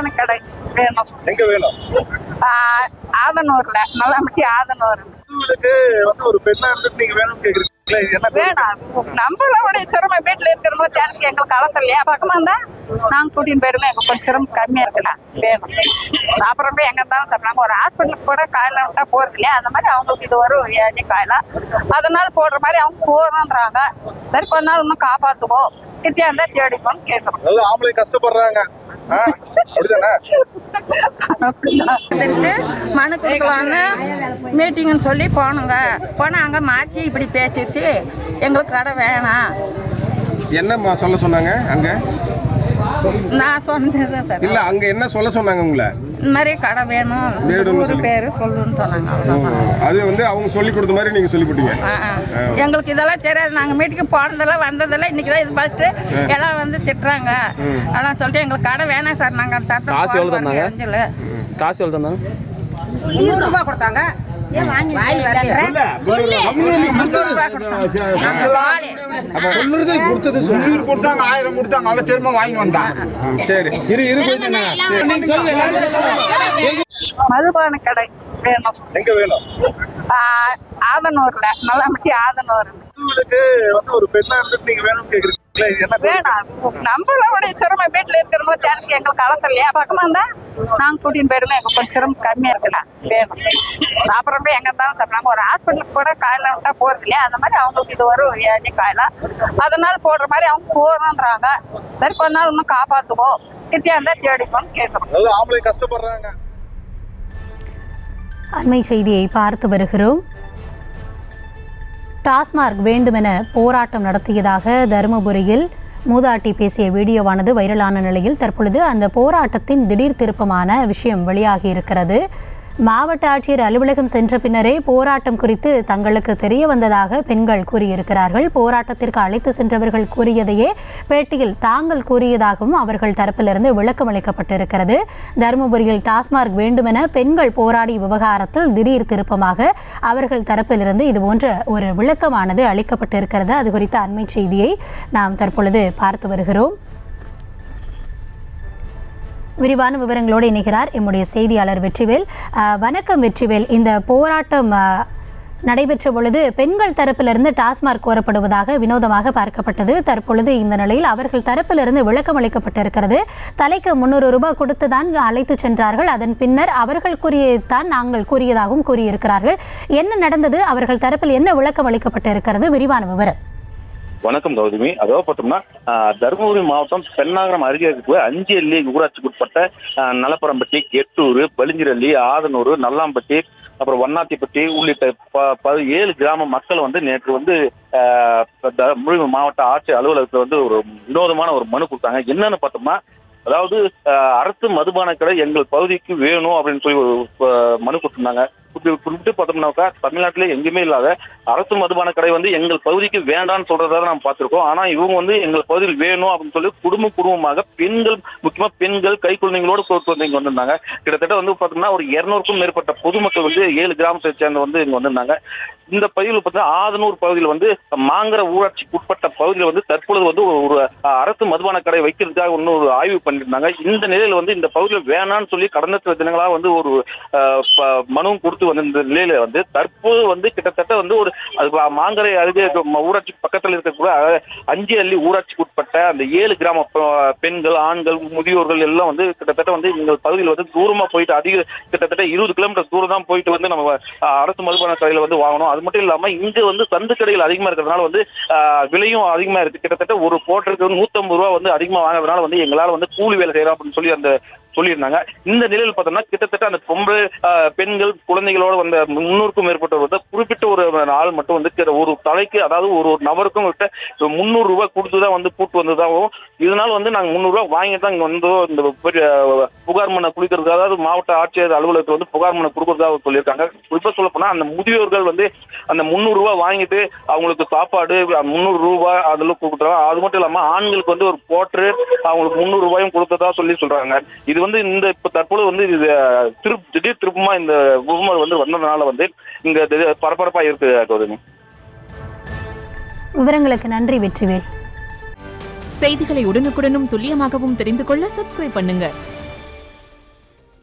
மதுபான கடை வேணும். எங்க வேணும்? ஆதனூர்ல, நல்லாம்பட்டி ஆதனூர். உங்களுக்கு வந்து ஒரு பெண்ணா இருந்துட்டு நீங்க வேணும்னு கேக்குறீங்களா? இது என்ன வேணாம், நம்மளோட சிரமம் வீட்டுல இருக்கிறவங்க தேர்தலுக்கு எங்களுக்கு அவசரம் இல்லையா? பக்கமா இருந்தா நாங்க கூட்டின்னு போயிருந்தோம். எங்களுக்கு கொஞ்சம் சிரமம் கம்மியா இருக்கலாம். வேணும். அப்புறம் எங்க இருந்தாலும் சாப்பிடுறாங்க. ஒரு ஹாஸ்பிட்டலுக்கு கூட காயில விட்டா போறது இல்லையா? அந்த மாதிரி அவங்களுக்கு இது வரும் ஏழை காயில, அதனால போடுற மாதிரி அவங்க போறோன்றாங்க. சரி, கொஞ்ச நாள் இன்னும் காப்பாத்துவோம், கிட்டியா இருந்தா தேடிப்போம் கேட்கறோம். அதாவது ஆம்பளை கஷ்டப்படுறாங்க, மனு கொடுக்கலான்னு மீட்டிங்னு சொல்லி போனோங்க. போனாங்க, மாற்றி இப்படி பேசிடுச்சு, எங்களுக்கு கடை வேணாம். என்ன சொல்ல சொன்னாங்க அங்க? நான் சொன்னதுதான் சார். இல்ல, அங்க என்ன சொல்ல சொன்னாங்க உங்களை? இந்த மாதிரி கடை வேணும், ஒரு பேரு சொல்லுன்னு சொன்னாங்க. அது வந்து அவங்க சொல்லி கொடுத்த மாதிரி நீங்க சொல்லி கொடுத்தீங்க. எங்களுக்கு இதெல்லாம் தெரியாது. நாங்க மீட்டிங் போனதெல்லாம் வந்ததெல்லாம் இன்னைக்குதான் இது பார்த்துட்டு எல்லாம் வந்து திட்டுறாங்க. அதெல்லாம் சொல்லிட்டு எங்களுக்கு கடை வேணாம் சார். நாங்க காசு எவ்வளவு தந்தாங்க? காசு எவ்வளவு தந்தாங்க? 100 ரூபாய் கொடுத்தாங்க. மதுபான கடை வேணும். எங்க வேணும்? ஆதனூர்ல, நல்லாம்பட்டி ஆதனூர். உங்களுக்கு வந்து ஒரு பெண்ணா இருந்துட்டு நீங்க வேணும்னு கேக்குறீங்களா? இது என்ன வேணாம், நம்மளோட சிரமம் வீட்டுல இருக்கிறவங்க தேர்தலுக்கு எங்களுக்கு அவசரம் இல்லையா? பக்கமா இருந்தா நாங்க கூட்டின்னு போயிருந்தோம். எங்களுக்கு கொஞ்சம் சிரமம் கம்மியா இருக்கலாம். வேணும். அப்புறம் எங்க இருந்தாலும் சாப்பிடுறாங்க. ஒரு ஹாஸ்பிட்டலுக்கு கூட காயில விட்டா போறது இல்லையா? அந்த மாதிரி அவங்களுக்கு இது வரும் ஏழை காயில, அதனால போடுற மாதிரி அவங்க போறோன்றாங்க. சரி, கொஞ்ச நாள் இன்னும் காப்பாத்துவோம், கிட்டியா இருந்தா தேடிப்போம் கேட்கறோம். அதாவது ஆம்பளை கஷ்டப்படுறாங்க. அண்மை செய்தியை பார்த்து வருகிறோம். டாஸ்மாக் வேண்டுமென போராட்டம் நடத்தியதாக தருமபுரியில் மூதாட்டி பேசிய வீடியோவானது வைரலான நிலையில் தற்பொழுது அந்த போராட்டத்தின் திடீர் திருப்பமான விஷயம் வெளியாகி இருக்கிறது. மாவட்ட ஆட்சியர் அலுவலகம் சென்ற பின்னரே போராட்டம் குறித்து தங்களுக்கு தெரிய வந்ததாக பெண்கள் கூறியிருக்கிறார்கள். போராட்டத்திற்கு அழைத்து சென்றவர்கள் கூறியதையே பேட்டியில் தாங்கள் கூறியதாகவும் அவர்கள் தரப்பிலிருந்து விளக்கம் அளிக்கப்பட்டிருக்கிறது. தருமபுரியில் டாஸ்மாக் வேண்டுமென பெண்கள் போராடிய விவகாரத்தில் திடீர் திருப்பமாக அவர்கள் தரப்பிலிருந்து இதுபோன்ற ஒரு விளக்கமானது அளிக்கப்பட்டிருக்கிறது. அது குறித்த அண்மை செய்தியை நாம் தற்பொழுது பார்த்து வருகிறோம். விரிவான விவரங்களோடு இணைகிறார் எம்முடைய செய்தியாளர் வெற்றிவேல். வணக்கம் வெற்றிவேல். இந்த போராட்டம் நடைபெற்ற பொழுது பெண்கள் தரப்பிலிருந்து டாஸ்மாக் கோரப்படுவதாக வினோதமாக பார்க்கப்பட்டது. தற்பொழுது இந்த நிலையில் அவர்கள் தரப்பிலிருந்து விளக்கம் அளிக்கப்பட்டிருக்கிறது. தலைக்கு 300 ரூபாய் கொடுத்துதான் அழைத்து சென்றார்கள். அதன் பின்னர் அவர்கள் கூறியதான் நாங்கள் கூறியதாகவும் கூறியிருக்கிறார்கள். என்ன நடந்தது? அவர்கள் தரப்பில் என்ன விளக்கம் அளிக்கப்பட்டிருக்கிறது? விரிவான விவரம். வணக்கம் கௌதமி. அதாவது பார்த்தோம்னா தருமபுரி மாவட்டம் பெண்ணாகரம் அருகே இருக்க 5 அள்ளி ஊராட்சிக்கு உட்பட்ட நலப்பரம்பட்டி, கெட்டூர், பளிஞ்சிரள்ளி, ஆதனூர், நல்லாம்பட்டி, அப்புறம் வண்ணாத்திப்பட்டி உள்ளிட்ட 7 கிராம மக்கள் வந்து நேற்று வந்து தருமபுரி மாவட்ட ஆட்சியர் அலுவலகத்தில் வந்து ஒரு வினோதமான ஒரு மனு கொடுத்தாங்க. என்னன்னு பார்த்தோம்னா, அதாவது அரசு மதுபான கடை எங்கள் பகுதிக்கு வேணும் அப்படின்னு சொல்லி ஒரு மனு கொடுத்துருந்தாங்க. குறிப்பிட்டு பார்த்தோம்னாக்கா தமிழ்நாட்டிலே எங்கேயுமே இல்லாத அரசு மதுபான கடை வந்து எங்கள் பகுதிக்கு வேண்டாம்னு சொல்றதா நாம் பார்த்திருக்கோம். ஆனா இவங்க வந்து எங்கள் பகுதியில் வேணும் அப்படின்னு சொல்லி குடும்பமாக பெண்கள், முக்கியமா பெண்கள் கை குழந்தைங்களோடு இங்க வந்திருந்தாங்க. கிட்டத்தட்ட வந்து பார்த்தோம்னா ஒரு 200க்கும் மேற்பட்ட பொதுமக்கள் வந்து 7 கிராமத்தை சேர்ந்து வந்து இங்க வந்திருந்தாங்க. இந்த பகுதியில் பார்த்தீங்கன்னா ஆதனூர் பகுதியில் வந்து மாங்கர ஊராட்சிக்கு உட்பட்ட பகுதியில் வந்து தற்பொழுது வந்து ஒரு அரசு மதுபான கடை வைக்கிறதுக்காக ஒன்று ஒரு ஆய்வு பண்ணியிருந்தாங்க. இந்த நிலையில வந்து இந்த பகுதியில் வேணான்னு சொல்லி கடந்த சில தினங்களாக வந்து ஒரு மனுவும் கொடுத்து வந்த இந்த நிலையில வந்து தற்போது வந்து கிட்டத்தட்ட வந்து ஒரு மாங்கரை அருகே ஊராட்சி பக்கத்தில் இருக்கக்கூடிய 5 அள்ளி ஊராட்சிக்கு உட்பட்ட அந்த 7 கிராம பெண்கள், ஆண்கள், முதியோர்கள் எல்லாம் வந்து கிட்டத்தட்ட வந்து எங்கள் பகுதியில் வந்து தூரமா போயிட்டு கிட்டத்தட்ட 20 கிலோமீட்டர் தூரம் தான் போயிட்டு வந்து நம்ம அரசு மதுபான கடையில வந்து வாங்கணும். அது மட்டும் இல்லாம இங்க வந்து சந்து கடைகள் அதிகமா இருக்கிறதுனால வந்து விலையும் அதிகமா இருக்கு. கிட்டத்தட்ட ஒரு கோட்டருக்கு 150 ரூபாய் வந்து அதிகமா வாங்குறதுனால வந்து எங்களால வந்து கூலி வேலை செய்யறோம் அப்படின்னு சொல்லி அந்த சொல்லியிருந்தாங்க. இந்த நிலையில் பார்த்தோம்னா கிட்டத்தட்ட அந்த பொம்பளை, பெண்கள், குழந்தைகளோட வந்த 300க்கும் மேற்பட்டவர் வந்து குறிப்பிட்ட ஒரு ஆள் மட்டும் வந்து ஒரு தலைக்கு, அதாவது ஒரு நபருக்கும் கிட்ட 300 ரூபாய் கொடுத்துதான் வந்து கூட்டு வந்ததாகவும், இதனால வந்து நாங்கள் 300 ரூபாய் வாங்கிட்டு தான் இங்க வந்து இந்த புகார் மனை குளிக்கிறதுக்கு, அதாவது மாவட்ட ஆட்சியர் அலுவலகத்தில் வந்து புகார் மனை கொடுக்கறதாக சொல்லியிருக்காங்க. குறிப்பா சொல்ல போனா அந்த முதியோர்கள் வந்து அந்த 300 ரூபாய் வாங்கிட்டு அவங்களுக்கு சாப்பாடு 300 ரூபாய் அதெல்லாம் கொடுக்குறாங்க. அது மட்டும் இல்லாம ஆண்களுக்கு வந்து ஒரு கோட்டரு அவங்களுக்கு 300 ரூபாயும் கொடுத்ததா சொல்லி சொல்றாங்க. இது வந்து இந்த இப்ப தற்போது வந்து இது திடீர் திருப்பமா இந்த விபரம் வந்து வந்ததுனால வந்து இங்க பரபரப்பா இருக்கு கௌதமி. விவரங்களுக்கு நன்றி வெற்றிவேல். செய்திகளை உடனுக்குடனும் துல்லியமாகவும் தெரிந்து கொள்ள சப்ஸ்கிரைப் பண்ணுங்க.